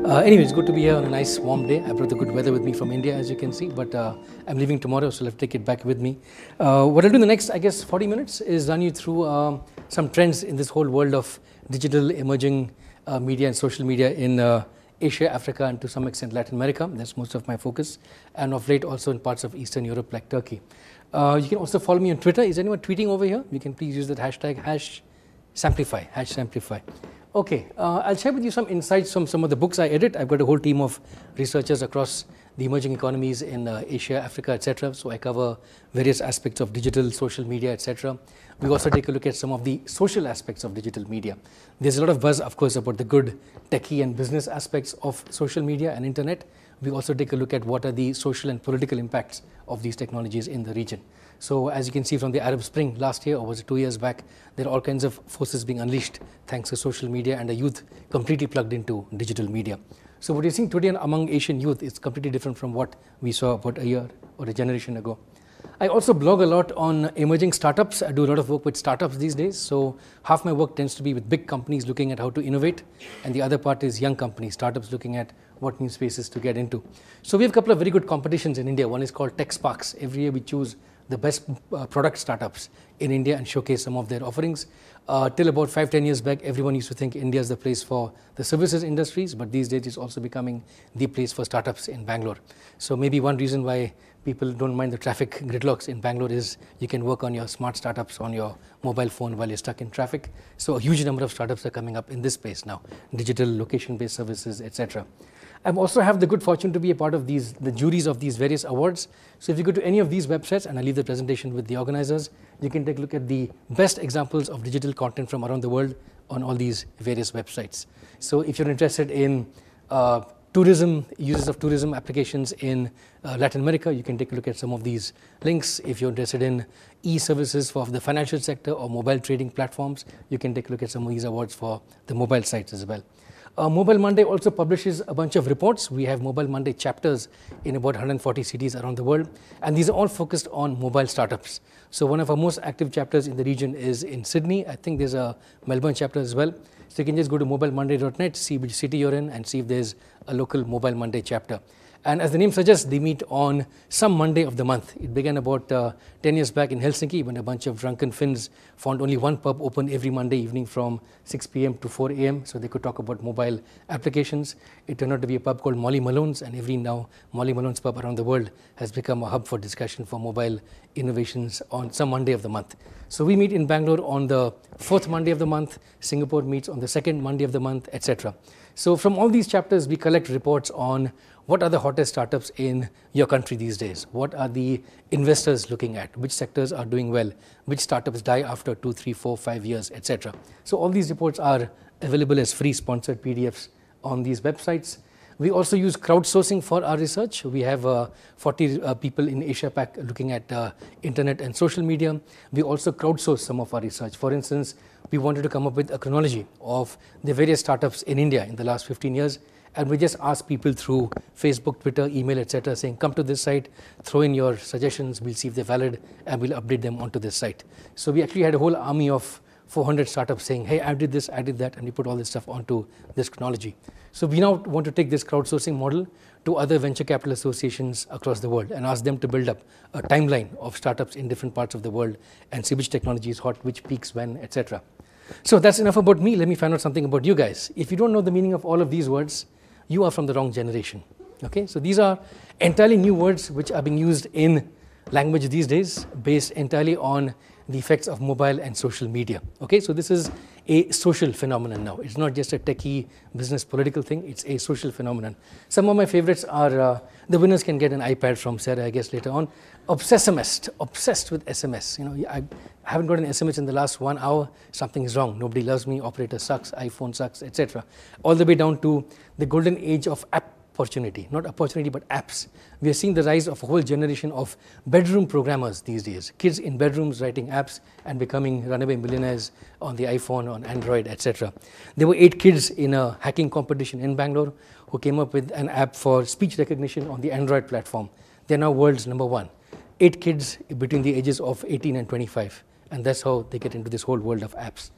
Anyway, it's good to be here on a nice warm day. I brought the good weather with me from India, as you can see, but I'm leaving tomorrow, so I'll have to take it back with me. What I'll do in the next, I guess, 40 minutes is run you through some trends in this whole world of digital emerging media and social media in Asia, Africa, and to some extent Latin America. That's most of my focus, and of late also in parts of Eastern Europe like Turkey. You can also follow me on Twitter. Is anyone tweeting over here? You can please use that hashtag, #Samplify, #Samplify. Okay, I'll share with you some insights from some of the books I edit. I've got a whole team of researchers across the emerging economies in Asia, Africa, etc. So I cover various aspects of digital, social media, etc. We also take a look at some of the social aspects of digital media. There's a lot of buzz, of course, about the good techie and business aspects of social media and internet. We also take a look at what are the social and political impacts of these technologies in the region. So as you can see from the Arab Spring last year, or was it 2 years back, there are all kinds of forces being unleashed thanks to social media and a youth completely plugged into digital media. So what you're seeing today among Asian youth is completely different from what we saw about a year or a generation ago. I also blog a lot on emerging startups. I do a lot of work with startups these days. So half my work tends to be with big companies looking at how to innovate, and the other part is young companies, startups looking at what new spaces to get into. So we have a couple of very good competitions in India. One is called Tech Sparks. Every year we choose the best product startups in India and showcase some of their offerings. Till about 5-10 years back, everyone used to think India is the place for the services industries, but these days it's also becoming the place for startups in Bangalore. So maybe one reason why people don't mind the traffic gridlocks in Bangalore is you can work on your smart startups on your mobile phone while you're stuck in traffic. So a huge number of startups are coming up in this space now, digital, location-based services, etc. I also have the good fortune to be a part of the juries of these various awards. So if you go to any of these websites, and I leave the presentation with the organizers, you can take a look at the best examples of digital content from around the world on all these various websites. So if you're interested in tourism, uses of tourism applications in Latin America, you can take a look at some of these links. If you're interested in e-services for the financial sector or mobile trading platforms, you can take a look at some of these awards for the mobile sites as well. Mobile Monday also publishes a bunch of reports. We have Mobile Monday chapters in about 140 cities around the world, and these are all focused on mobile startups. So one of our most active chapters in the region is in Sydney. I think there's a Melbourne chapter as well. So you can just go to mobilemonday.net, see which city you're in, and see if there's a local Mobile Monday chapter. And as the name suggests, they meet on some Monday of the month. It began about 10 years back in Helsinki when a bunch of drunken Finns found only one pub open every Monday evening from 6 p.m. to 4 a.m. so they could talk about mobile applications. It turned out to be a pub called Molly Malone's, and every now Molly Malone's pub around the world has become a hub for discussion for mobile innovations on some Monday of the month. So we meet in Bangalore on the 4th Monday of the month, Singapore meets on the 2nd Monday of the month, etc. So from all these chapters, we collect reports on what are the hottest startups in your country these days? What are the investors looking at? Which sectors are doing well? Which startups die after 2, 3, 4, 5 years, etc. So all these reports are available as free sponsored PDFs on these websites. We also use crowdsourcing for our research. We have 40 people in Asia Pac looking at internet and social media. We also crowdsource some of our research. For instance, we wanted to come up with a chronology of the various startups in India in the last 15 years. And we just ask people through Facebook, Twitter, email, etc., saying, come to this site, throw in your suggestions, we'll see if they're valid, and we'll update them onto this site. So we actually had a whole army of 400 startups saying, hey, I did this, I did that, and we put all this stuff onto this chronology. So we now want to take this crowdsourcing model to other venture capital associations across the world and ask them to build up a timeline of startups in different parts of the world and see which technology is hot, which peaks when, etc. So that's enough about me. Let me find out something about you guys. If you don't know the meaning of all of these words, you are from the wrong generation. Okay, so these are entirely new words which are being used in language these days based entirely on the effects of mobile and social media. Okay, so this is a social phenomenon now. It's not just a techie business political thing, it's a social phenomenon. Some of my favorites are, the winners can get an iPad from Sarah, I guess, later on. Obsessimist, obsessed with SMS. You know, I haven't got an SMS in the last 1 hour, something is wrong. Nobody loves me, operator sucks, iPhone sucks, etc. All the way down to the golden age of opportunity, not opportunity, but apps. We are seeing the rise of a whole generation of bedroom programmers these days. Kids in bedrooms writing apps and becoming runaway millionaires on the iPhone, on Android, etc. There were 8 kids in a hacking competition in Bangalore who came up with an app for speech recognition on the Android platform. They're now world's #1. 8 kids between the ages of 18 and 25. And that's how they get into this whole world of apps.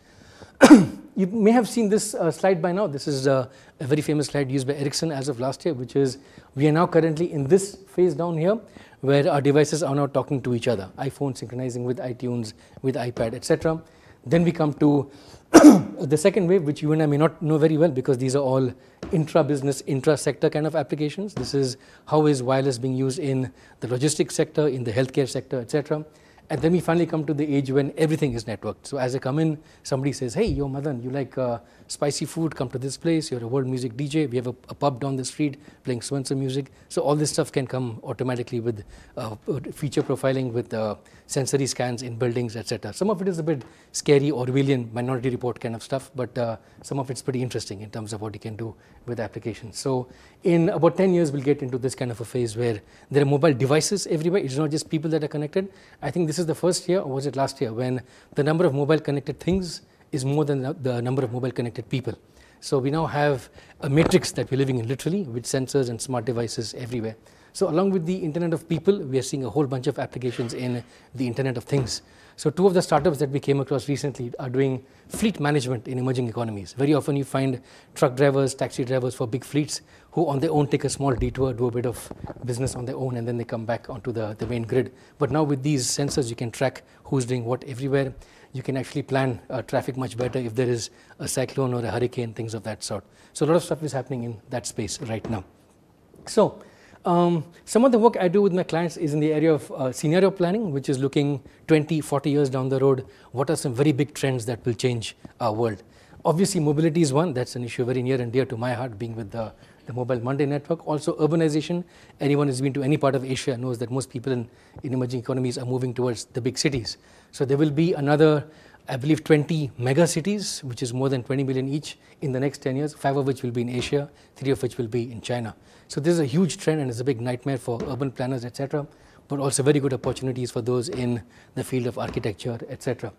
You may have seen this slide by now. This is a very famous slide used by Ericsson as of last year, which is we are now currently in this phase down here where our devices are now talking to each other. iPhone synchronizing with iTunes, with iPad, etc. Then we come to the second wave, which you and I may not know very well because these are all intra-business, intra-sector kind of applications. This is how is wireless being used in the logistics sector, in the healthcare sector, etc. And then we finally come to the age when everything is networked. So as I come in, somebody says, hey, yo, Madan, you like spicy food, come to this place. You're a world music DJ. We have a pub down the street playing so-and-so music. So all this stuff can come automatically with feature profiling, with sensory scans in buildings, etc. Some of it is a bit scary, Orwellian, Minority Report kind of stuff, but some of it's pretty interesting in terms of what you can do with applications. So in about 10 years, we'll get into this kind of a phase where there are mobile devices everywhere. It's not just people that are connected. I think this is the first year, or was it last year, when the number of mobile connected things is more than the number of mobile connected people. So we now have a matrix that we're living in literally with sensors and smart devices everywhere. So along with the Internet of People, we are seeing a whole bunch of applications in the Internet of Things. So two of the startups that we came across recently are doing fleet management in emerging economies. Very often you find truck drivers, taxi drivers for big fleets who on their own take a small detour, do a bit of business on their own, and then they come back onto the main grid. But now with these sensors, you can track who's doing what everywhere. You can actually plan traffic much better if there is a cyclone or a hurricane, things of that sort. So a lot of stuff is happening in that space right now. So some of the work I do with my clients is in the area of scenario planning, which is looking 20, 40 years down the road. What are some very big trends that will change our world? Obviously, mobility is one. That's an issue very near and dear to my heart, being with the Mobile Monday network. Also, urbanization. Anyone who's been to any part of Asia knows that most people in emerging economies are moving towards the big cities. So there will be another, I believe, 20 mega cities, which is more than 20 million each in the next 10 years, 5 of which will be in Asia, 3 of which will be in China. So this is a huge trend and it's a big nightmare for urban planners, etc., but also very good opportunities for those in the field of architecture, etc.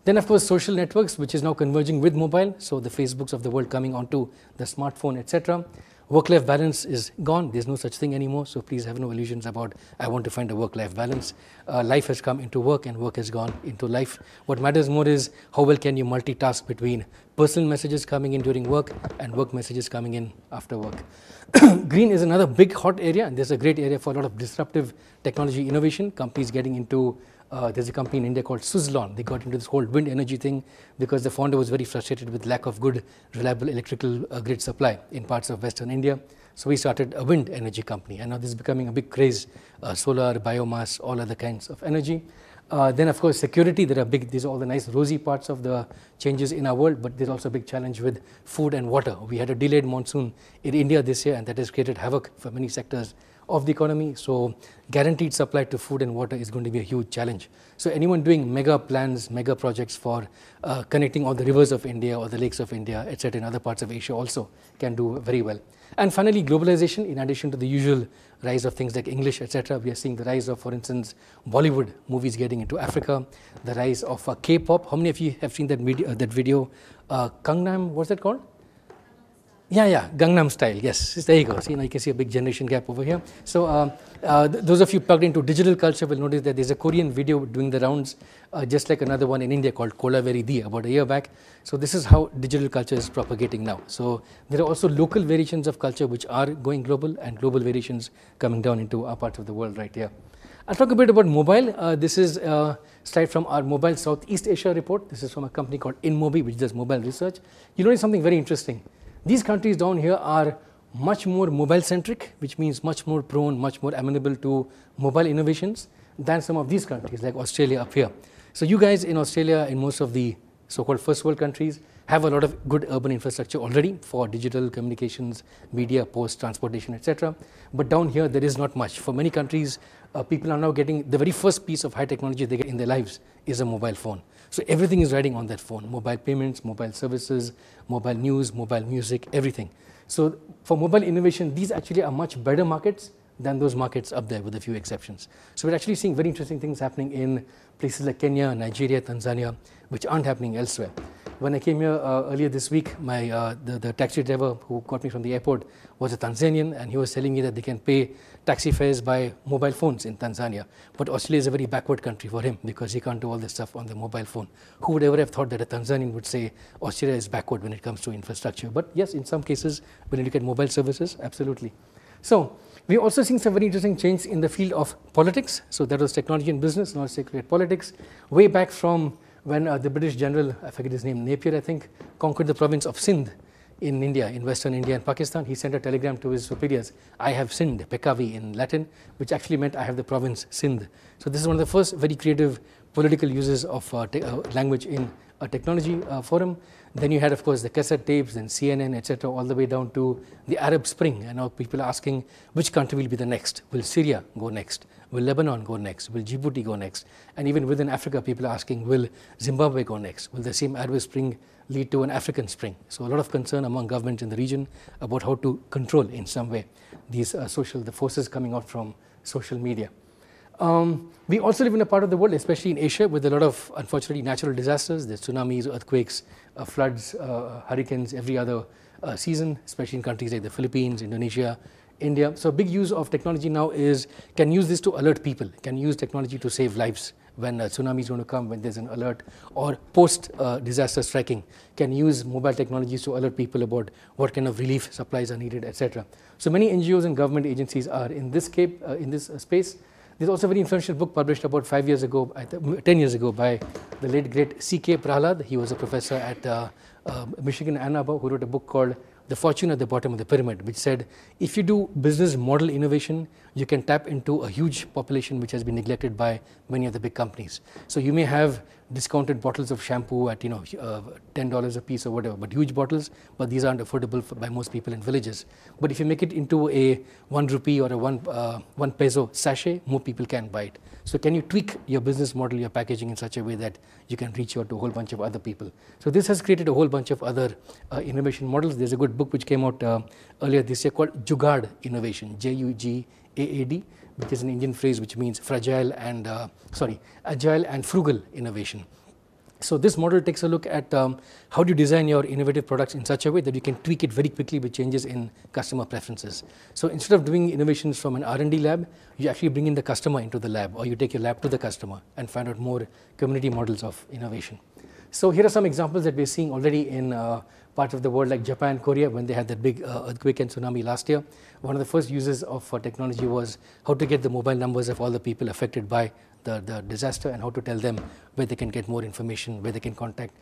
Then, of course, social networks, which is now converging with mobile. So the Facebooks of the world coming onto the smartphone, etc. Work-life balance is gone. There's no such thing anymore. So please have no illusions about I want to find a work-life balance. Life has come into work and work has gone into life. What matters more is how well can you multitask between personal messages coming in during work and work messages coming in after work. Green is another big hot area, and there's a great area for a lot of disruptive technology innovation. Companies getting into there's a company in India called Suzlon. They got into this whole wind energy thing because the founder was very frustrated with lack of good, reliable electrical grid supply in parts of Western India. So we started a wind energy company, and now this is becoming a big craze, solar, biomass, all other kinds of energy. Then, of course, security. These are all the nice rosy parts of the changes in our world, but there's also a big challenge with food and water. We had a delayed monsoon in India this year, and that has created havoc for many sectors of the economy. So guaranteed supply to food and water is going to be a huge challenge. So anyone doing mega plans, mega projects for connecting all the rivers of India or the lakes of India, etc., in other parts of Asia also can do very well. And finally, globalization. In addition to the usual rise of things like English, etc., we are seeing the rise of, for instance, Bollywood movies getting into Africa, the rise of K-pop. How many of you have seen that video, Gangnam, what's that called? Yeah, Gangnam Style, yes, there you go. See, now you can see a big generation gap over here. So those of you plugged into digital culture will notice that there's a Korean video doing the rounds, just like another one in India called Kola Veri Di about a year back. So this is how digital culture is propagating now. So there are also local variations of culture which are going global, and global variations coming down into our parts of the world right here. I'll talk a bit about mobile. This is a slide from our Mobile Southeast Asia report. This is from a company called InMobi, which does mobile research. You notice something very interesting. These countries down here are much more mobile-centric, which means much more prone, much more amenable to mobile innovations than some of these countries like Australia up here. So you guys in Australia, in most of the so-called first world countries, have a lot of good urban infrastructure already for digital communications, media, post, transportation, etc. But down here, there is not much. For many countries, people are now getting the very first piece of high technology they get in their lives is a mobile phone. So everything is riding on that phone, mobile payments, mobile services, mobile news, mobile music, everything. So for mobile innovation, these actually are much better markets than those markets up there with a few exceptions. So we're actually seeing very interesting things happening in places like Kenya, Nigeria, Tanzania, which aren't happening elsewhere. When I came here earlier this week, the taxi driver who got me from the airport was a Tanzanian, and he was telling me that they can pay taxi fares by mobile phones in Tanzania. But Australia is a very backward country for him because he can't do all this stuff on the mobile phone. Who would ever have thought that a Tanzanian would say Australia is backward when it comes to infrastructure? But yes, in some cases, when you look at mobile services, absolutely. So we're also seeing some very interesting change in the field of politics. So that was technology and business, now let's take a look at politics. Way back from when the British general, I forget his name, Napier, I think, conquered the province of Sindh in India, in western India and Pakistan, he sent a telegram to his superiors, I have Sindh, Pekavi in Latin, which actually meant I have the province Sindh. So this is one of the first very creative political uses of language in a technology forum. Then you had, of course, the cassette tapes, then CNN, etc., all the way down to the Arab Spring. And now people are asking, which country will be the next? Will Syria go next? Will Lebanon go next? Will Djibouti go next? And even within Africa, people are asking, will Zimbabwe go next? Will the same Arab Spring lead to an African Spring? So a lot of concern among governments in the region about how to control in some way these the forces coming out from social media. We also live in a part of the world, especially in Asia, with a lot of, unfortunately, natural disasters. There's tsunamis, earthquakes, floods, hurricanes every other season, especially in countries like the Philippines, Indonesia, India. So a big use of technology now is, can use this to alert people, can use technology to save lives when a tsunami is going to come, when there's an alert, or post-disaster striking, can use mobile technologies to alert people about what kind of relief supplies are needed, etc. So many NGOs and government agencies are in this space. There's also a very influential book published about 10 years ago by the late great C.K. Prahalad. He was a professor at Michigan Ann Arbor who wrote a book called The Fortune at the Bottom of the Pyramid, which said if you do business model innovation, you can tap into a huge population which has been neglected by many of the big companies. So you may have discounted bottles of shampoo at $10 a piece or whatever, but huge bottles, but these aren't affordable by most people in villages. But if you make it into a 1 rupee or a 1 peso sachet, more people can buy it. So can you tweak your business model, your packaging in such a way that you can reach out to a whole bunch of other people? So this has created a whole bunch of other innovation models. There's a good book which came out earlier this year called Jugaad Innovation, Jugaad, which is an Indian phrase which means agile and frugal innovation. So this model takes a look at how do you design your innovative products in such a way that you can tweak it very quickly with changes in customer preferences. So instead of doing innovations from an R&D lab, you actually bring in the customer into the lab, or you take your lab to the customer and find out more community models of innovation. So here are some examples that we're seeing already in parts of the world like Japan, Korea, when they had that big earthquake and tsunami last year. One of the first uses of technology was how to get the mobile numbers of all the people affected by the disaster and how to tell them where they can get more information, where they can contact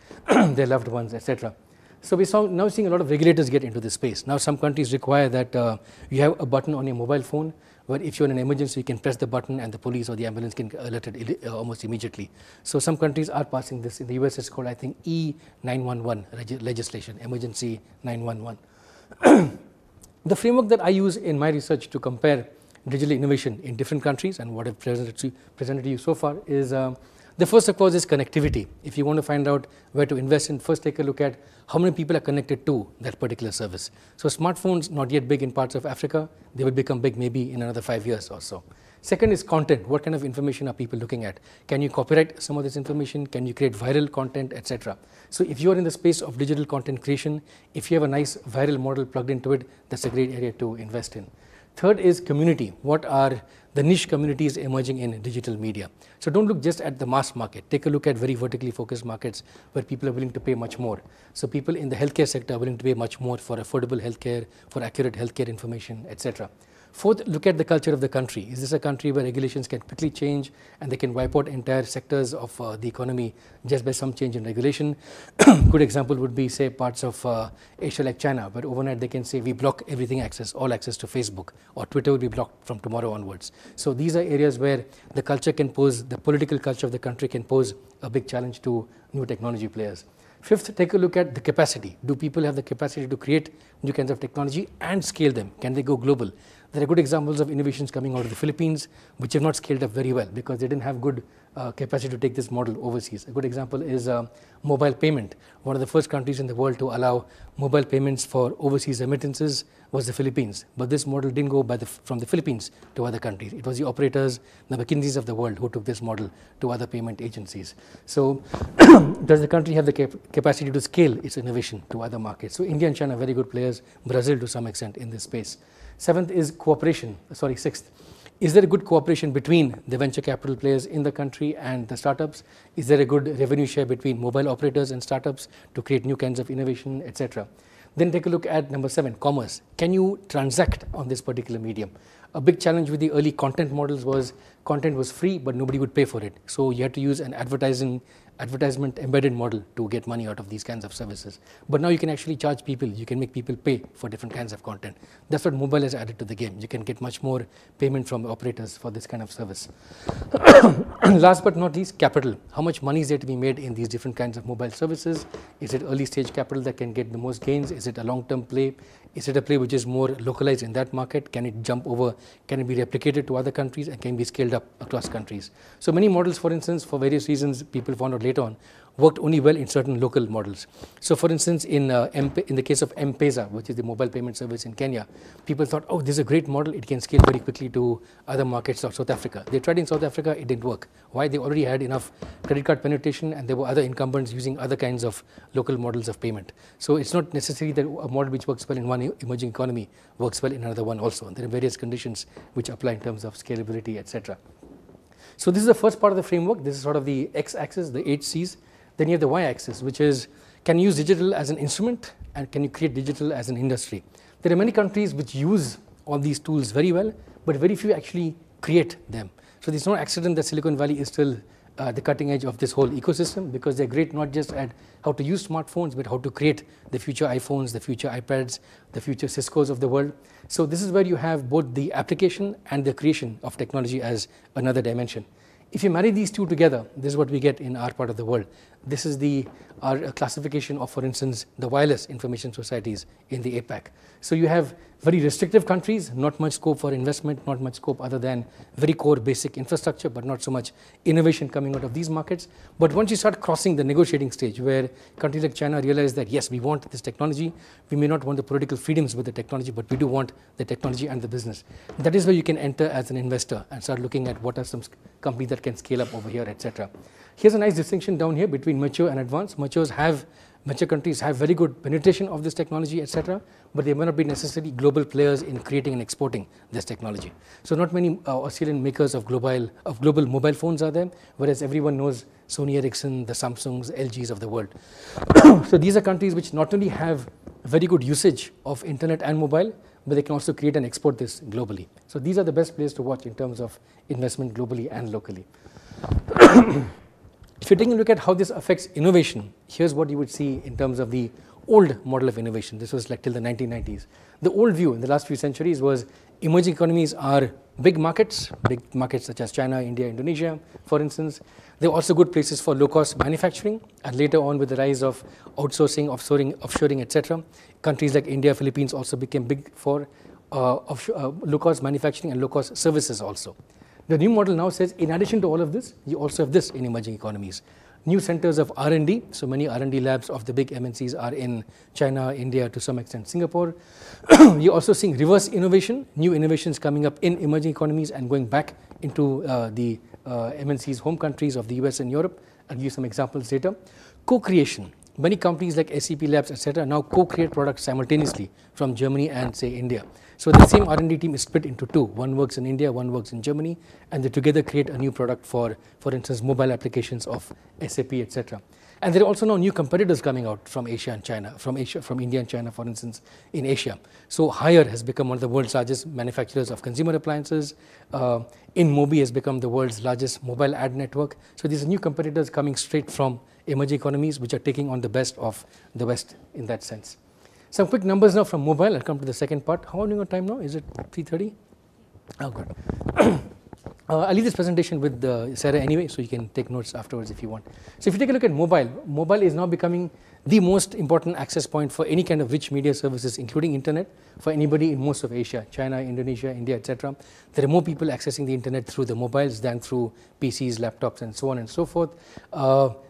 their loved ones, etc. So we're now seeing a lot of regulators get into this space. Now some countries require that you have a button on your mobile phone where if you're in an emergency, you can press the button and the police or the ambulance can alert it almost immediately. So some countries are passing this. In the US, it's called, I think, E911 legislation, emergency 911. The framework that I use in my research to compare digital innovation in different countries and what I've presented to you so far is the first, of course, is connectivity. If you want to find out where to invest in, first take a look at how many people are connected to that particular service. So smartphones, not yet big in parts of Africa. They will become big maybe in another 5 years or so. Second is content. What kind of information are people looking at? Can you copyright some of this information? Can you create viral content, etc.? So if you are in the space of digital content creation, if you have a nice viral model plugged into it, that's a great area to invest in. Third is community. What are the niche communities emerging in digital media? So don't look just at the mass market. Take a look at very vertically focused markets where people are willing to pay much more. So people in the healthcare sector are willing to pay much more for affordable healthcare, for accurate healthcare information, etc. Fourth, look at the culture of the country. Is this a country where regulations can quickly change and they can wipe out entire sectors of the economy just by some change in regulation? Good example would be, say, parts of Asia like China, where overnight they can say we block everything all access to Facebook, or Twitter will be blocked from tomorrow onwards. So these are areas where the culture can pose, the political culture of the country can pose a big challenge to new technology players. Fifth, take a look at the capacity. Do people have the capacity to create new kinds of technology and scale them? Can they go global? There are good examples of innovations coming out of the Philippines which have not scaled up very well because they didn't have good capacity to take this model overseas. A good example is mobile payment, one of the first countries in the world to allow mobile payments for overseas remittances was the Philippines. But this model didn't go from the Philippines to other countries. It was the operators, the McKinseys of the world, who took this model to other payment agencies. So does the country have the capacity to scale its innovation to other markets? So India and China are very good players, Brazil to some extent in this space. Sixth, is there a good cooperation between the venture capital players in the country and the startups? Is there a good revenue share between mobile operators and startups to create new kinds of innovation, etc.? Then take a look at number 7, commerce. Can you transact on this particular medium? A big challenge with the early content models was content was free, but nobody would pay for it. So you had to use an advertisement embedded model to get money out of these kinds of services. But now you can actually charge people, you can make people pay for different kinds of content. That's what mobile has added to the game. You can get much more payment from operators for this kind of service. Last but not least, capital. How much money is there to be made in these different kinds of mobile services? Is it early stage capital that can get the most gains? Is it a long-term play? Is it a play which is more localized in that market? Can it jump over? Can it be replicated to other countries and can be scaled up across countries? So many models, for instance, for various reasons, people found out later on, worked only well in certain local models. So for instance, in the case of M-Pesa, which is the mobile payment service in Kenya, people thought, oh, this is a great model, it can scale very quickly to other markets of South Africa. They tried in South Africa, it didn't work. Why? They already had enough credit card penetration and there were other incumbents using other kinds of local models of payment. So it's not necessary that a model which works well in one emerging economy works well in another one also. There are various conditions which apply in terms of scalability, etc. So this is the first part of the framework. This is sort of the x-axis, the 8 C's. Then you have the y-axis, which is, can you use digital as an instrument and can you create digital as an industry? There are many countries which use all these tools very well, but very few actually create them. So there's no accident that Silicon Valley is still the cutting edge of this whole ecosystem, because they're great not just at how to use smartphones, but how to create the future iPhones, the future iPads, the future Ciscos of the world. So this is where you have both the application and the creation of technology as another dimension. If you marry these two together, this is what we get in our part of the world. This is our classification of, for instance, the wireless information societies in the APAC. So you have very restrictive countries, not much scope for investment, not much scope other than very core basic infrastructure, but not so much innovation coming out of these markets. But once you start crossing the negotiating stage, where countries like China realize that yes, we want this technology, we may not want the political freedoms with the technology, but we do want the technology and the business. That is where you can enter as an investor and start looking at what are some companies that can scale up over here, etc. Here's a nice distinction down here between mature and advanced. Mature countries have very good penetration of this technology, etc., but they may not be necessarily global players in creating and exporting this technology. So not many Australian makers of global mobile phones are there, whereas everyone knows Sony Ericsson, the Samsungs, LGs of the world. So these are countries which not only have very good usage of internet and mobile, but they can also create and export this globally. So these are the best places to watch in terms of investment globally and locally. If you're taking a look at how this affects innovation, here's what you would see in terms of the old model of innovation. This was like till the 1990s. The old view in the last few centuries was emerging economies are big markets such as China, India, Indonesia, for instance. They're also good places for low-cost manufacturing, and later on with the rise of outsourcing, offshoring, etc., countries like India, Philippines also became big for low-cost manufacturing and low-cost services also. The new model now says, in addition to all of this, you also have this in emerging economies. New centers of R&D, so many R&D labs of the big MNCs are in China, India, to some extent Singapore. You're also seeing reverse innovation, new innovations coming up in emerging economies and going back into the MNCs' home countries of the US and Europe. I'll give you some examples later. Co-creation. Many companies like SAP Labs, etc., now co-create products simultaneously from Germany and, say, India. So the same R&D team is split into two. One works in India, one works in Germany, and they together create a new product for instance, mobile applications of SAP, etc. And there are also now new competitors coming out from Asia and China, from India and China, for instance, in Asia. So Haier has become one of the world's largest manufacturers of consumer appliances. InMobi has become the world's largest mobile ad network. So these are new competitors coming straight from emerging economies, which are taking on the best of the West in that sense. Some quick numbers now from mobile. I'll come to the second part. How long on time now? Is it 3:30? Oh, good. I'll leave this presentation with Sarah anyway, so you can take notes afterwards if you want. So if you take a look at mobile, mobile is now becoming the most important access point for any kind of rich media services, including internet, for anybody in most of Asia, China, Indonesia, India, etc. There are more people accessing the internet through the mobiles than through PCs, laptops, and so on and so forth.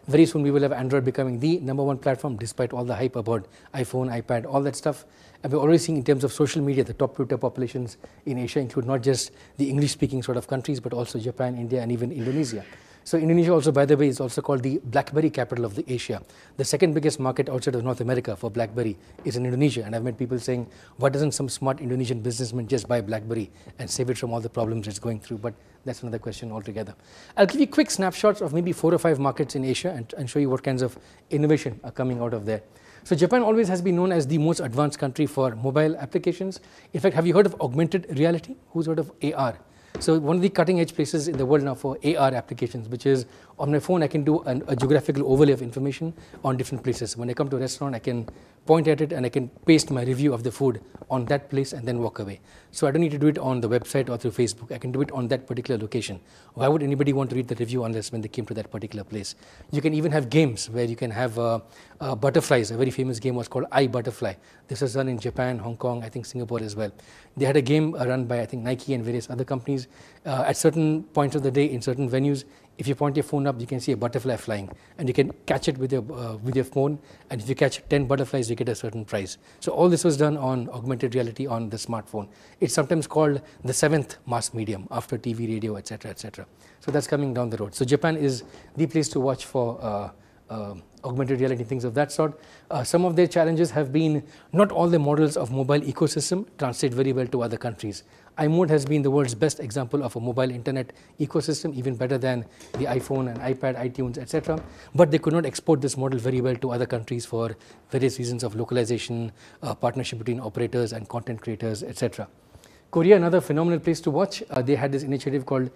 Very soon we will have Android becoming the #1 platform, despite all the hype about iPhone, iPad, all that stuff. And we're already seeing in terms of social media, the top Twitter populations in Asia include not just the English-speaking sort of countries, but also Japan, India, and even Indonesia. So Indonesia also, by the way, is also called the BlackBerry capital of the Asia. The second biggest market outside of North America for BlackBerry is in Indonesia. And I've met people saying, why doesn't some smart Indonesian businessman just buy BlackBerry and save it from all the problems it's going through? But that's another question altogether. I'll give you quick snapshots of maybe 4 or 5 markets in Asia and show you what kinds of innovation are coming out of there. So Japan always has been known as the most advanced country for mobile applications. In fact, have you heard of augmented reality? Who's heard of AR? So one of the cutting edge places in the world now for AR applications, which is on my phone I can do a geographical overlay of information on different places. When I come to a restaurant, I can point at it and I can paste my review of the food on that place and then walk away. So I don't need to do it on the website or through Facebook. I can do it on that particular location. Why would anybody want to read the review unless when they came to that particular place? You can even have games where you can have butterflies. A very famous game was called I, Butterfly. This was done in Japan, Hong Kong, I think Singapore as well. They had a game run by I think Nike and various other companies. At certain points of the day in certain venues, if you point your phone up, you can see a butterfly flying, and you can catch it with your phone. And if you catch 10 butterflies, you get a certain prize. So all this was done on augmented reality on the smartphone. It's sometimes called the 7th mass medium after TV, radio, etc., etc. So that's coming down the road. So Japan is the place to watch for augmented reality, things of that sort. Some of their challenges have been not all the models of mobile ecosystem translate very well to other countries. iMode has been the world's best example of a mobile internet ecosystem, even better than the iPhone and iPad, iTunes, etc. But they could not export this model very well to other countries for various reasons of localization, partnership between operators and content creators, etc. Korea, another phenomenal place to watch. They had this initiative called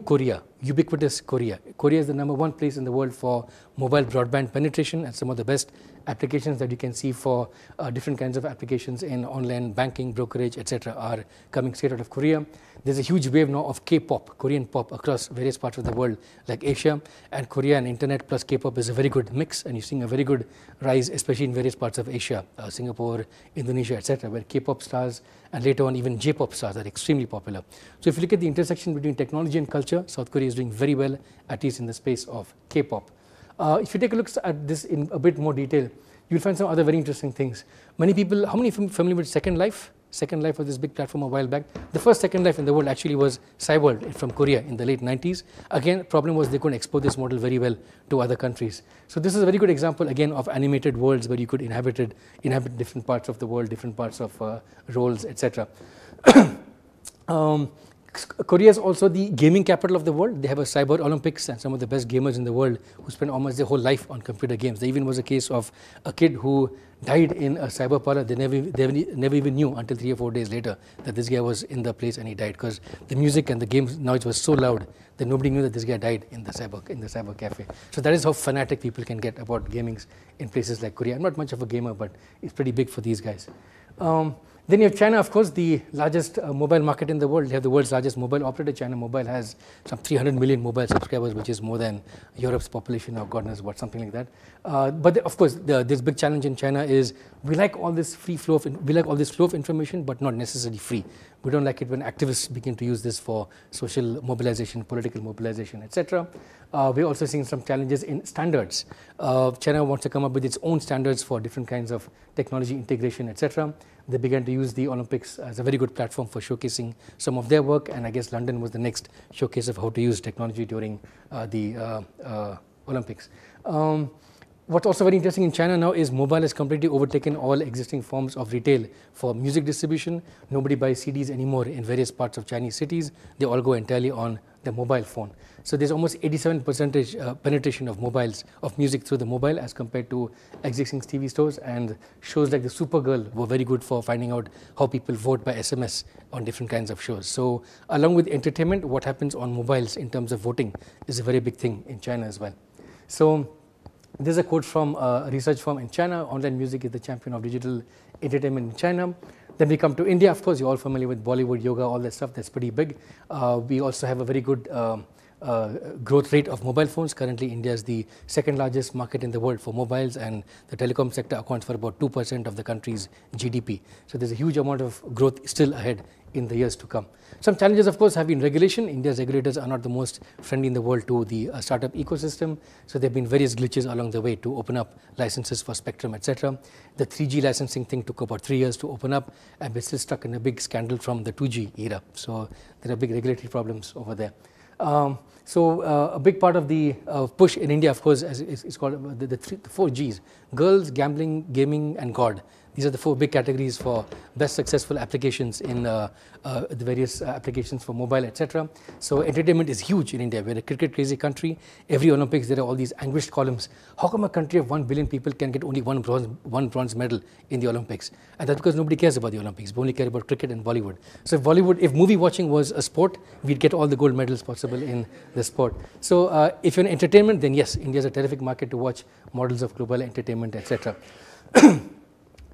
Korea, Ubiquitous Korea. Korea is the #1 place in the world for mobile broadband penetration, and some of the best applications that you can see for different kinds of applications in online banking, brokerage, etc. are coming straight out of Korea. There's a huge wave now of K-pop, Korean pop, across various parts of the world like Asia, and Korea and internet plus K-pop is a very good mix, and you're seeing a very good rise, especially in various parts of Asia, Singapore, Indonesia, etc., where K-pop stars and later on even J-pop stars are extremely popular. So if you look at the intersection between technology and culture, South Korea is doing very well, at least in the space of K-pop. If you take a look at this in a bit more detail, you'll find some other very interesting things. Many people, how many familiar with Second Life? Second Life was this big platform a while back. The first Second Life in the world actually was Cyworld from Korea in the late 90s. Again, the problem was they couldn't export this model very well to other countries. So this is a very good example again of animated worlds where you could inhabit different parts of the world, different parts of roles, etc. Korea is also the gaming capital of the world. They have a cyber Olympics and some of the best gamers in the world who spend almost their whole life on computer games. There even was a case of a kid who died in a cyber parlor. They never even knew until 3 or 4 days later that this guy was in the place and he died, because the music and the game noise was so loud that nobody knew that this guy died in the cyber cafe. So that is how fanatic people can get about gamings in places like Korea. I'm not much of a gamer, but it's pretty big for these guys. Then you have China, of course, the largest mobile market in the world. They have the world's largest mobile operator. China Mobile has some 300 million mobile subscribers, which is more than Europe's population, or God knows what, something like that. But of course, this big challenge in China is we like all this flow of information, but not necessarily free. We don't like it when activists begin to use this for social mobilization, political mobilization, etc. We're also seeing some challenges in standards. China wants to come up with its own standards for different kinds of technology integration, etc. They began to use the Olympics as a very good platform for showcasing some of their work, and I guess London was the next showcase of how to use technology during the Olympics. What's also very interesting in China now is mobile has completely overtaken all existing forms of retail for music distribution. Nobody buys CDs anymore in various parts of Chinese cities. They all go entirely on the mobile phone. So there's almost 87% penetration of music through the mobile as compared to existing TV stores, and shows like the Supergirl were very good for finding out how people vote by SMS on different kinds of shows. So along with entertainment, what happens on mobiles in terms of voting is a very big thing in China as well. So this is a quote from a research firm in China. Online music is the champion of digital entertainment in China. Then we come to India, of course, you're all familiar with Bollywood, yoga, all that stuff, that's pretty big. We also have a very good growth rate of mobile phones. Currently, India is the second largest market in the world for mobiles, and the telecom sector accounts for about 2% of the country's GDP. So there's a huge amount of growth still ahead in the years to come. Some challenges, of course, have been regulation. India's regulators are not the most friendly in the world to the startup ecosystem. So there have been various glitches along the way to open up licenses for spectrum, etc. The 3G licensing thing took about 3 years to open up, and we're still stuck in a big scandal from the 2G era. So there are big regulatory problems over there. A big part of the push in India, of course, is called the 4 Gs: girls, gambling, gaming, and God. These are the 4 big categories for best successful applications in the various applications for mobile, etc. So entertainment is huge in India. We're a cricket crazy country. Every Olympics there are all these anguished columns. How come a country of 1 billion people can get only one bronze medal in the Olympics? And that's because nobody cares about the Olympics. We only care about cricket and Bollywood. So if movie watching was a sport, we'd get all the gold medals possible in the sport. So if you're in entertainment, then yes, India is a terrific market to watch models of global entertainment, etc.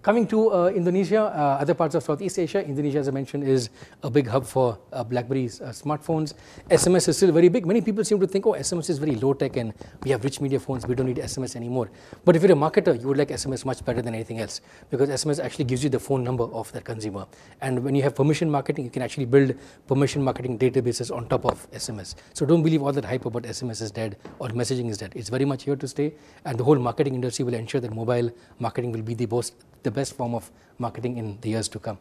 Coming to Indonesia, other parts of Southeast Asia, Indonesia, as I mentioned, is a big hub for BlackBerry's smartphones. SMS is still very big. Many people seem to think, oh, SMS is very low tech and we have rich media phones, we don't need SMS anymore. But if you're a marketer, you would like SMS much better than anything else, because SMS actually gives you the phone number of that consumer. And when you have permission marketing, you can actually build permission marketing databases on top of SMS. So don't believe all that hype about SMS is dead or messaging is dead. It's very much here to stay, and the whole marketing industry will ensure that mobile marketing will be the best form of marketing in the years to come.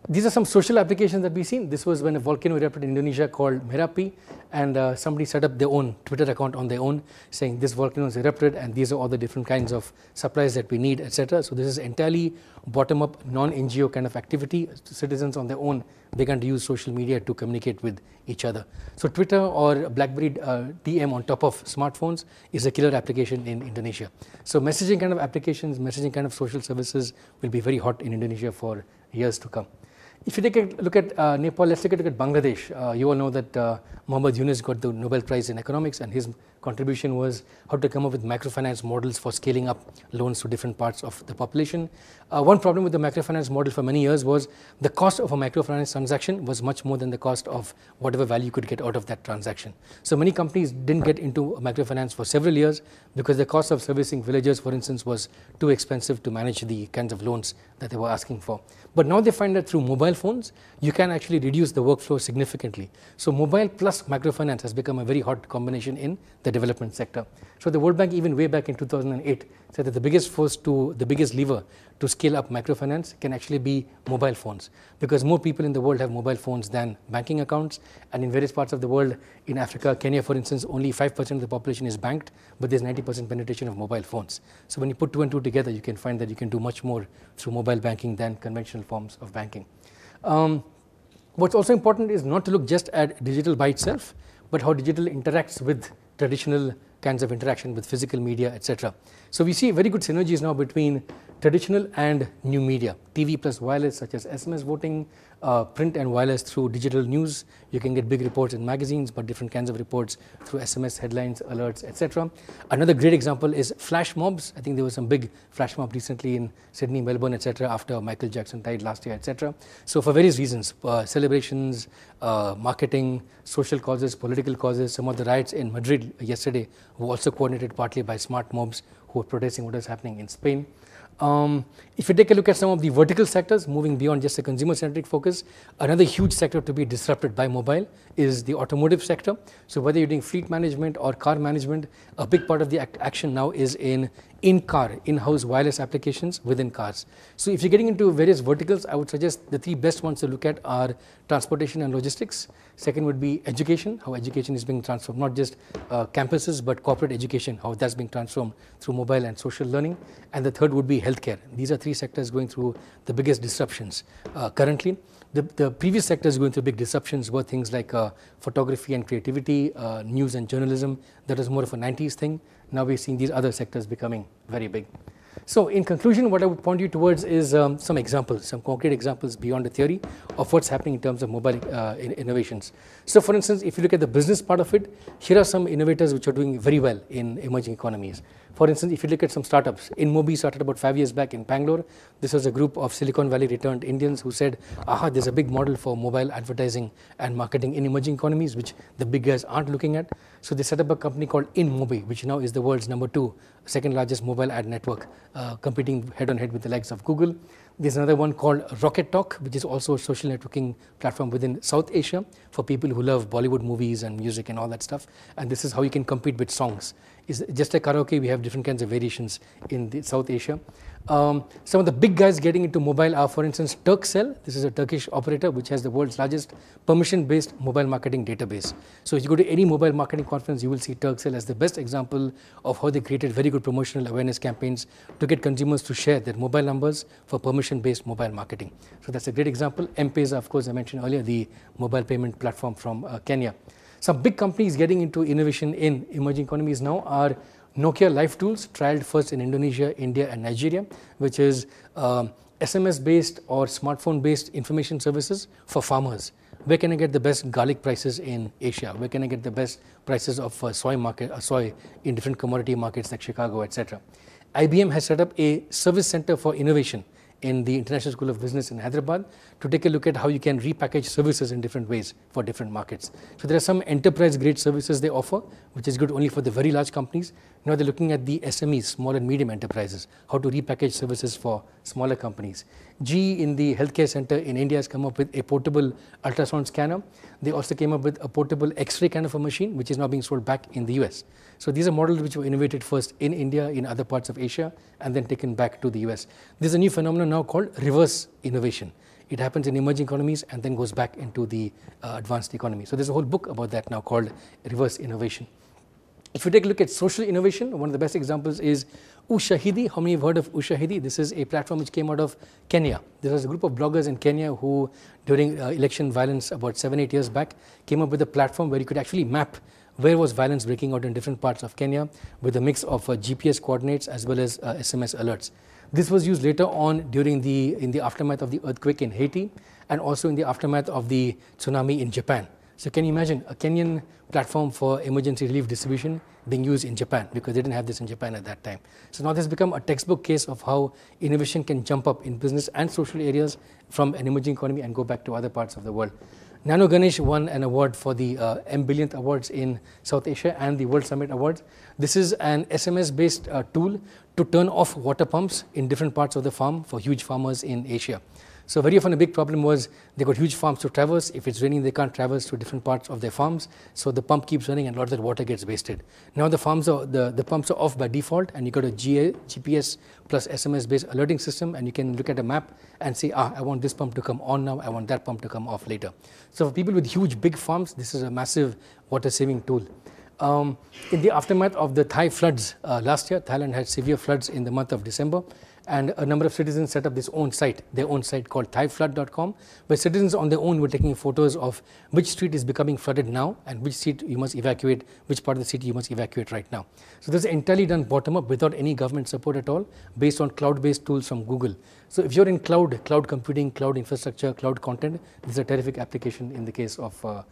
These are some social applications that we've seen. This was when a volcano erupted in Indonesia called Merapi, and somebody set up their own Twitter account on their own, saying this volcano has erupted and these are all the different kinds of supplies that we need, etc. So this is entirely bottom-up, non-NGO kind of activity. Citizens on their own began to use social media to communicate with each other. So Twitter or BlackBerry DM on top of smartphones is a killer application in Indonesia. So messaging kind of applications, messaging kind of social services will be very hot in Indonesia for years to come. If you take a look at Nepal, let's take a look at Bangladesh. You all know that Muhammad Yunus got the Nobel Prize in Economics, and his contribution was how to come up with microfinance models for scaling up loans to different parts of the population. One problem with the microfinance model for many years was the cost of a microfinance transaction was much more than the cost of whatever value you could get out of that transaction. So many companies didn't get into microfinance for several years because the cost of servicing villagers, for instance, was too expensive to manage the kinds of loans that they were asking for. But now they find that through mobile phones, you can actually reduce the workflow significantly. So mobile plus microfinance has become a very hot combination in the development sector. So the World Bank, even way back in 2008, said that the biggest lever to scale up microfinance can actually be mobile phones, because more people in the world have mobile phones than banking accounts. And in various parts of the world, in Africa, Kenya, for instance, only 5% of the population is banked, but there's 90% penetration of mobile phones. So when you put 2 and 2 together, you can find that you can do much more through mobile banking than conventional forms of banking. What's also important is not to look just at digital by itself, but how digital interacts with traditional kinds of interaction with physical media, etc. So we see very good synergies now between traditional and new media. TV plus wireless, such as SMS voting, print and wireless through digital news. You can get big reports in magazines, but different kinds of reports through SMS, headlines, alerts, etc. Another great example is flash mobs. I think there was some big flash mob recently in Sydney, Melbourne, etc. after Michael Jackson died last year, etc. So for various reasons, celebrations, marketing, social causes, political causes. Some of the riots in Madrid yesterday were also coordinated partly by smart mobs who were protesting what is happening in Spain. If you take a look at some of the vertical sectors, moving beyond just a consumer-centric focus, another huge sector to be disrupted by mobile is the automotive sector. So whether you're doing fleet management or car management, a big part of the action now is in-car, in-house wireless applications within cars. So if you're getting into various verticals, I would suggest the 3 best ones to look at are transportation and logistics. Second would be education, how education is being transformed, not just campuses, but corporate education, how that's being transformed through mobile and social learning. And the third would be healthcare. These are 3 sectors going through the biggest disruptions currently. The previous sectors going through big disruptions were things like photography and creativity, news and journalism. That was more of a 90s thing. Now we're seeing these other sectors becoming very big. So in conclusion, what I would point you towards is some examples, some concrete examples beyond the theory of what's happening in terms of mobile innovations. So for instance, if you look at the business part of it, here are some innovators which are doing very well in emerging economies. For instance, if you look at some startups, InMobi started about 5 years back in Bangalore. This was a group of Silicon Valley returned Indians who said, aha, there's a big model for mobile advertising and marketing in emerging economies, which the big guys aren't looking at. So they set up a company called InMobi, which now is the world's #2, second largest mobile ad network, competing head on head with the likes of Google. There's another one called Rocket Talk, which is also a social networking platform within South Asia for people who love Bollywood movies and music and all that stuff. And this is how you can compete with songs. It's just like karaoke, we have different kinds of variations in South Asia. Some of the big guys getting into mobile are, for instance, Turkcell. This is a Turkish operator which has the world's largest permission-based mobile marketing database. So if you go to any mobile marketing conference, you will see Turkcell as the best example of how they created very good promotional awareness campaigns to get consumers to share their mobile numbers for permission-based mobile marketing. So that's a great example. M-Pesa, of course, I mentioned earlier, the mobile payment platform from Kenya. Some big companies getting into innovation in emerging economies now are Nokia Life Tools, trialed first in Indonesia, India and Nigeria, which is SMS-based or smartphone-based information services for farmers. Where can I get the best garlic prices in Asia? Where can I get the best prices of soy in different commodity markets like Chicago, etc. IBM has set up a service center for innovation in the International School of Business in Hyderabad to take a look at how you can repackage services in different ways for different markets. So there are some enterprise grade services they offer, which is good only for the very large companies. Now they're looking at the SMEs, small and medium enterprises, how to repackage services for smaller companies. GE in the healthcare center in India has come up with a portable ultrasound scanner. They also came up with a portable X-ray kind of a machine, which is now being sold back in the US. So these are models which were innovated first in India, in other parts of Asia, and then taken back to the US. There's a new phenomenon now called reverse innovation. It happens in emerging economies and then goes back into the advanced economy. So there's a whole book about that now called reverse innovation. If you take a look at social innovation, one of the best examples is Ushahidi. How many have heard of Ushahidi? This is a platform which came out of Kenya. There was a group of bloggers in Kenya who, during election violence about 7-8 years back, came up with a platform where you could actually map where was violence breaking out in different parts of Kenya with a mix of GPS coordinates as well as SMS alerts. This was used later on in the aftermath of the earthquake in Haiti and also in the aftermath of the tsunami in Japan. So can you imagine a Kenyan platform for emergency relief distribution being used in Japan, because they didn't have this in Japan at that time. So now this has become a textbook case of how innovation can jump up in business and social areas from an emerging economy and go back to other parts of the world. Nano Ganesh won an award for the M-Billionth Awards in South Asia and the World Summit Awards. This is an SMS-based tool to turn off water pumps in different parts of the farm for huge farmers in Asia. So very often a big problem was they got huge farms to traverse. If it's raining, they can't traverse to different parts of their farms. So the pump keeps running and a lot of that water gets wasted. Now the pumps are off by default, and you got a GPS plus SMS based alerting system, and you can look at a map and say, I want this pump to come on now, I want that pump to come off later. So for people with huge big farms, this is a massive water saving tool. In the aftermath of the Thai floods last year, Thailand had severe floods in the month of December. And a number of citizens set up their own site called thaiflood.com, where citizens on their own were taking photos of which street is becoming flooded now and which street you must evacuate, which part of the city you must evacuate right now. So this is entirely done bottom up without any government support at all, based on cloud-based tools from Google. So if you're in cloud computing, cloud infrastructure, cloud content, this is a terrific application in the case of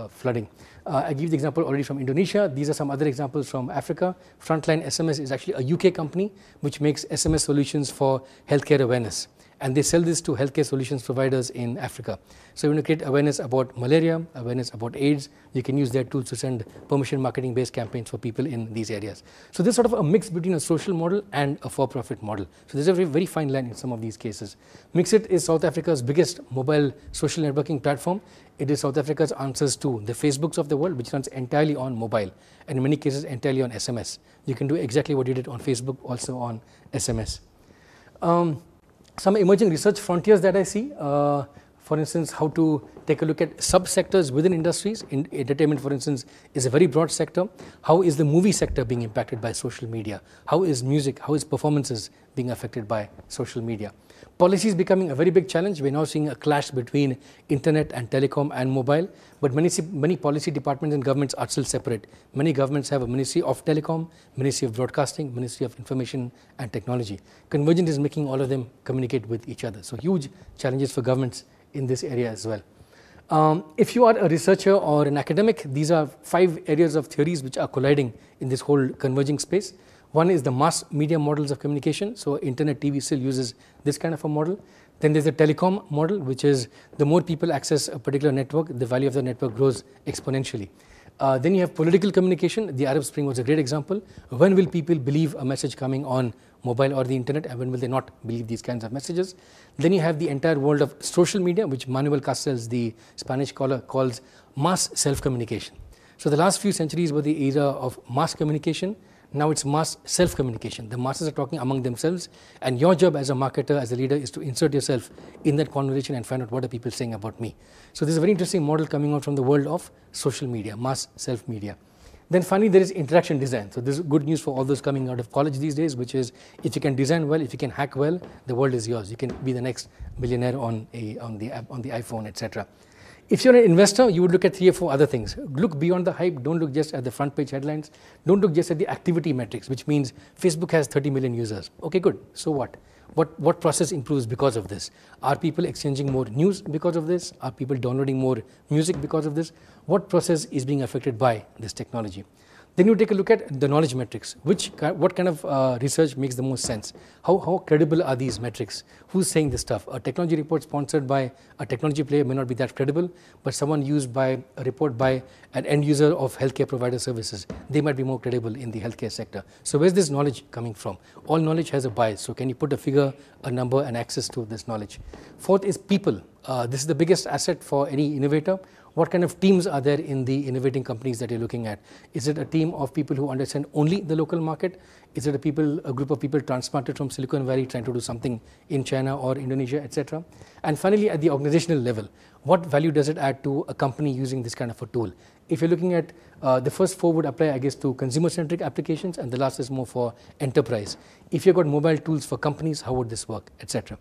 flooding. I give the example already from Indonesia. These are some other examples from Africa. Frontline SMS is actually a UK company which makes SMS solutions for healthcare awareness. And they sell this to healthcare solutions providers in Africa. So when you create awareness about malaria, awareness about AIDS, you can use their tools to send permission marketing based campaigns for people in these areas. So there's sort of a mix between a social model and a for-profit model. So there's a very, very fine line in some of these cases. Mixit is South Africa's biggest mobile social networking platform. It is South Africa's answers to the Facebooks of the world, which runs entirely on mobile, and in many cases entirely on SMS. You can do exactly what you did on Facebook, also on SMS. Some emerging research frontiers that I see. For instance, how to take a look at subsectors within industries. Entertainment, for instance, is a very broad sector. How is the movie sector being impacted by social media? How is music, how is performances being affected by social media? Policy is becoming a very big challenge. We're now seeing a clash between internet and telecom and mobile, but many policy departments and governments are still separate. Many governments have a Ministry of Telecom, Ministry of Broadcasting, Ministry of Information and Technology. Convergence is making all of them communicate with each other. So huge challenges for governments in this area as well. If you are a researcher or an academic, these are 5 areas of theories which are colliding in this whole converging space. One is the mass media models of communication. So internet TV still uses this kind of a model. Then there's the telecom model, which is the more people access a particular network, the value of the network grows exponentially. Then you have political communication. The Arab Spring was a great example. When will people believe a message coming on mobile or the internet, and when will they not believe these kinds of messages? Then you have the entire world of social media, which Manuel Castells, the Spanish scholar, calls mass self-communication. So the last few centuries were the era of mass communication. Now it's mass self-communication. The masses are talking among themselves, and your job as a marketer, as a leader, is to insert yourself in that conversation and find out what are people saying about me. So this is a very interesting model coming out from the world of social media, mass self-media. Then finally, there is interaction design. So this is good news for all those coming out of college these days, which is if you can design well, if you can hack well, the world is yours. You can be the next billionaire on the iPhone, etc. If you're an investor, you would look at 3 or 4 other things. Look beyond the hype. Don't look just at the front page headlines. Don't look just at the activity metrics, which means Facebook has 30 million users. Okay, good. So what? What process improves because of this? Are people exchanging more news because of this? Are people downloading more music because of this? What process is being affected by this technology? Then you take a look at the knowledge metrics. What kind of research makes the most sense? How credible are these metrics? Who's saying this stuff? A technology report sponsored by a technology player may not be that credible, but someone used by a report by an end user of healthcare provider services, they might be more credible in the healthcare sector. So where's this knowledge coming from? All knowledge has a bias. So can you put a figure, a number, and access to this knowledge? Fourth is people. This is the biggest asset for any innovator. What kind of teams are there in the innovating companies that you're looking at? Is it a team of people who understand only the local market? Is it a group of people transplanted from Silicon Valley trying to do something in China or Indonesia, etc.? And finally, at the organizational level, what value does it add to a company using this kind of a tool? If you're looking at the first 4 would apply, I guess, to consumer-centric applications, and the last is more for enterprise. If you've got mobile tools for companies, how would this work, etc.?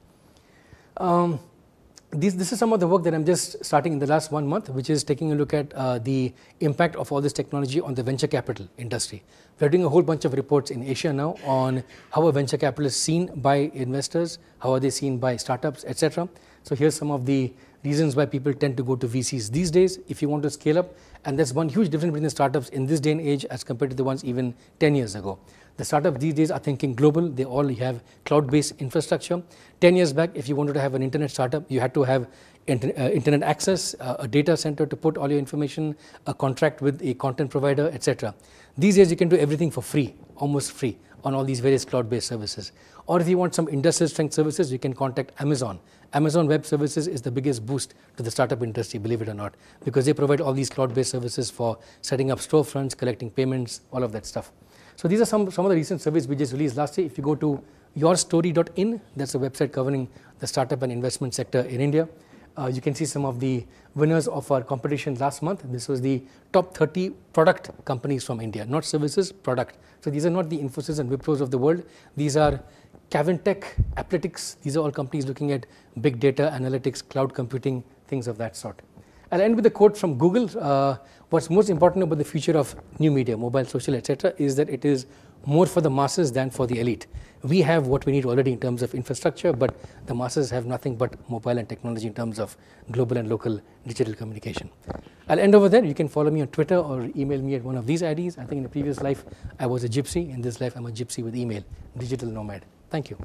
This is some of the work that I'm just starting in the last 1 month, which is taking a look at the impact of all this technology on the venture capital industry. We're doing a whole bunch of reports in Asia now on how a venture capital is seen by investors, how are they seen by startups, etc. So here's some of the reasons why people tend to go to VCs these days if you want to scale up. And there's one huge difference between startups in this day and age as compared to the ones even 10 years ago. The startups these days are thinking global. They all have cloud-based infrastructure. 10 years back, if you wanted to have an internet startup, you had to have internet access, a data center to put all your information, a contract with a content provider, etc. These days, you can do everything for free, almost free, on all these various cloud-based services. Or if you want some industrial strength services, you can contact Amazon. Amazon Web Services is the biggest boost to the startup industry, believe it or not, because they provide all these cloud-based services for setting up storefronts, collecting payments, all of that stuff. So these are some of the recent surveys we just released last year. If you go to yourstory.in, that's a website covering the startup and investment sector in India. You can see some of the winners of our competition last month. This was the top 30 product companies from India, not services, product. So these are not the Infosys and Wipros of the world. These are Cavantech, Appletics. These are all companies looking at big data, analytics, cloud computing, things of that sort. I'll end with a quote from Google. What's most important about the future of new media, mobile, social, etc., is that it is more for the masses than for the elite. We have what we need already in terms of infrastructure, but the masses have nothing but mobile and technology in terms of global and local digital communication. I'll end over there. You can follow me on Twitter or email me at one of these IDs. I think in a previous life, I was a gypsy. In this life, I'm a gypsy with email, digital nomad. Thank you.